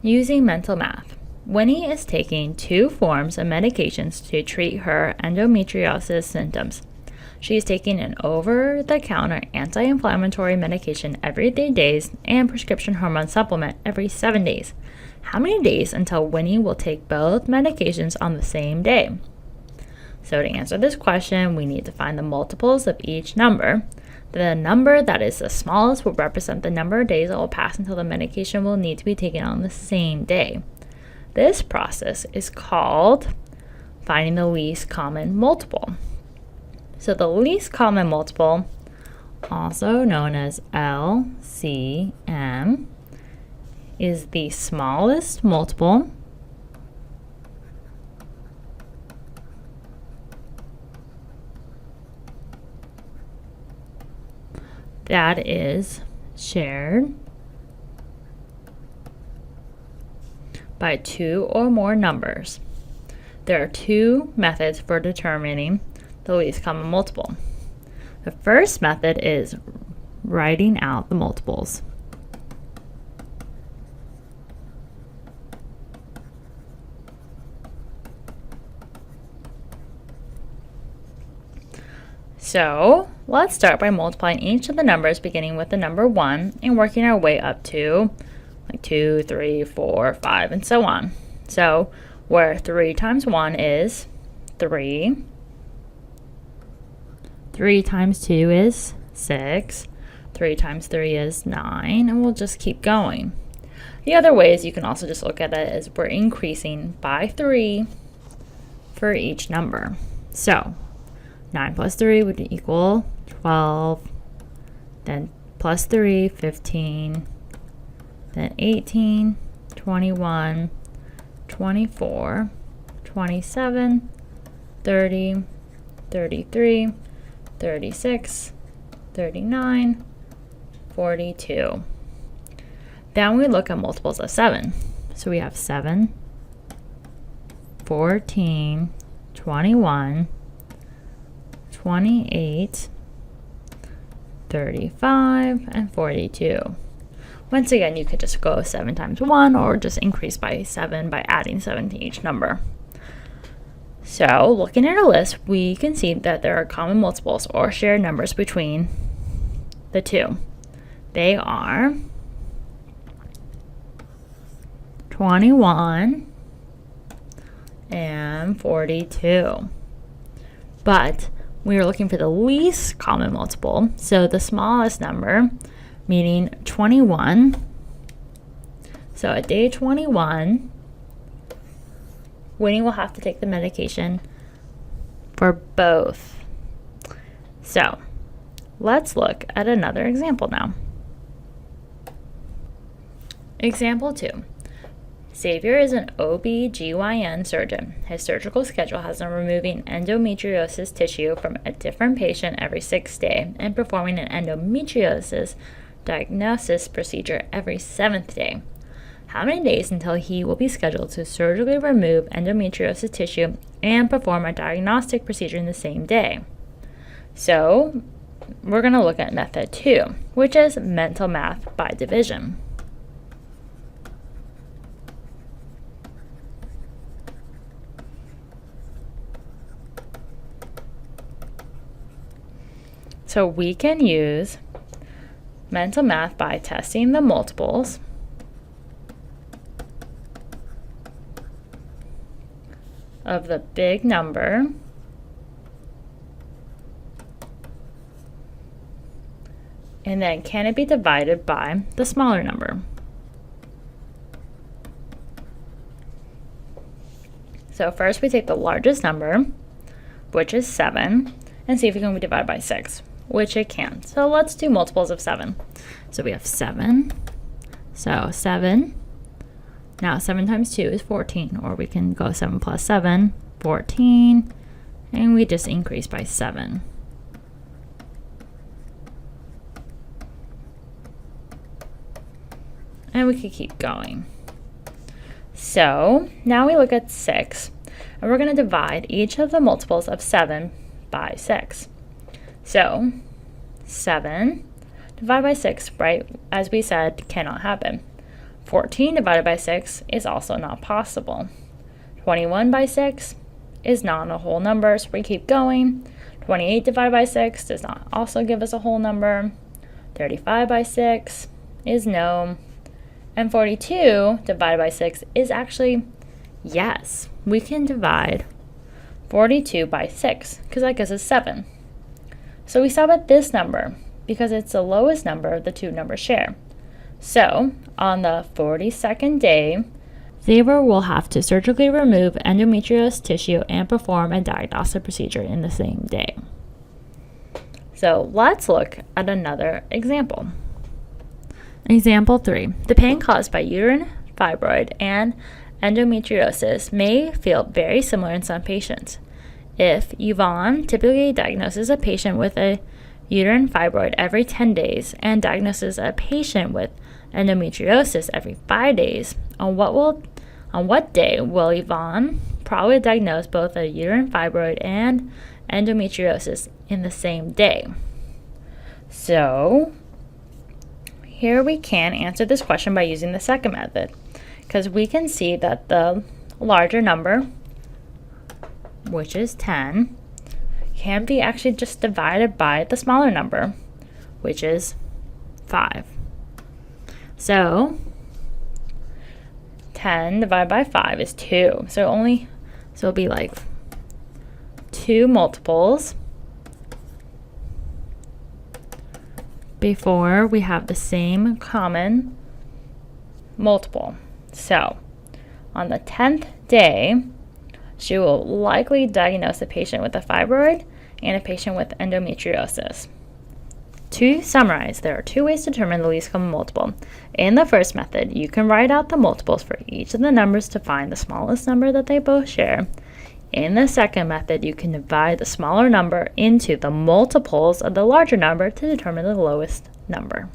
Using mental math. Winnie is taking 2 forms of medications to treat her endometriosis symptoms. She is taking an over-the-counter anti-inflammatory medication every 3 days and prescription hormone supplement every 7 days. How many days until Winnie will take both medications on the same day? So to answer this question, we need to find the multiples of each number. The number that is the smallest will represent the number of days that will pass until the medication will need to be taken on the same day. This process is called finding the least common multiple. So the least common multiple, also known as LCM, is the smallest multiple that is shared by 2 or more numbers. There are 2 methods for determining the least common multiple. The first method is writing out the multiples. So let's start by multiplying each of the numbers beginning with the number 1 and working our way up to 2, 3, 4, 5, and so on. So where 3 times 1 is 3, 3 times 2 is 6, 3 times 3 is 9, and we'll just keep going. The other way is you can also just look at it as we're increasing by 3 for each number. So 9 plus 3 would equal 12, then plus 3, 15, then 18, 21, 24, 27, 30, 33, 36, 39, 42. Then we look at multiples of 7. So we have 7, 14, 21, 28, 35, and 42. Once again, you could just go 7 times 1 or just increase by 7 by adding 7 to each number. So looking at our list, we can see that there are common multiples or shared numbers between the 2. They are 21 and 42. But we are looking for the least common multiple, so the smallest number, meaning 21. So at day 21, Winnie will have to take the medication for both. So let's look at another example now. Example 2. Xavier is an OB/GYN surgeon. His surgical schedule has him removing endometriosis tissue from a different patient every 6th day and performing an endometriosis diagnosis procedure every 7th day. How many days until he will be scheduled to surgically remove endometriosis tissue and perform a diagnostic procedure in the same day? So we're going to look at method 2, which is mental math by division. So we can use mental math by testing the multiples of the big number and then can it be divided by the smaller number? So first we take the largest number, which is 7, and see if it can be divided by 6. Which it can. So let's do multiples of 7. So we have 7. So 7. Now 7 times 2 is 14. Or we can go 7 plus 7, 14. And we just increase by 7. And we could keep going. So now we look at 6. And we're going to divide each of the multiples of 7 by 6. So 7 divided by 6, right, as we said, cannot happen. 14 divided by 6 is also not possible. 21 by 6 is not a whole number, so we keep going. 28 divided by 6 does not also give us a whole number. 35 by 6 is no. And 42 divided by 6 is actually yes. We can divide 42 by 6 because that gives us 7. So we stop at this number because it's the lowest number the two numbers share. So on the 42nd day, Xavier will have to surgically remove endometrious tissue and perform a diagnostic procedure in the same day. So let's look at another example. Example 3. The pain caused by uterine fibroid and endometriosis may feel very similar in some patients. If Yvonne typically diagnoses a patient with a uterine fibroid every 10 days and diagnoses a patient with endometriosis every 5 days, on what day will Yvonne probably diagnose both a uterine fibroid and endometriosis in the same day? So here we can answer this question by using the second method, because we can see that the larger number, which is 10, can be actually just divided by the smaller number, which is 5. So 10 divided by 5 is 2. So it'll be like 2 multiples before we have the same common multiple. So on the 10th day, she will likely diagnose a patient with a fibroid and a patient with endometriosis. To summarize, there are 2 ways to determine the least common multiple. In the first method, you can write out the multiples for each of the numbers to find the smallest number that they both share. In the second method, you can divide the smaller number into the multiples of the larger number to determine the lowest number.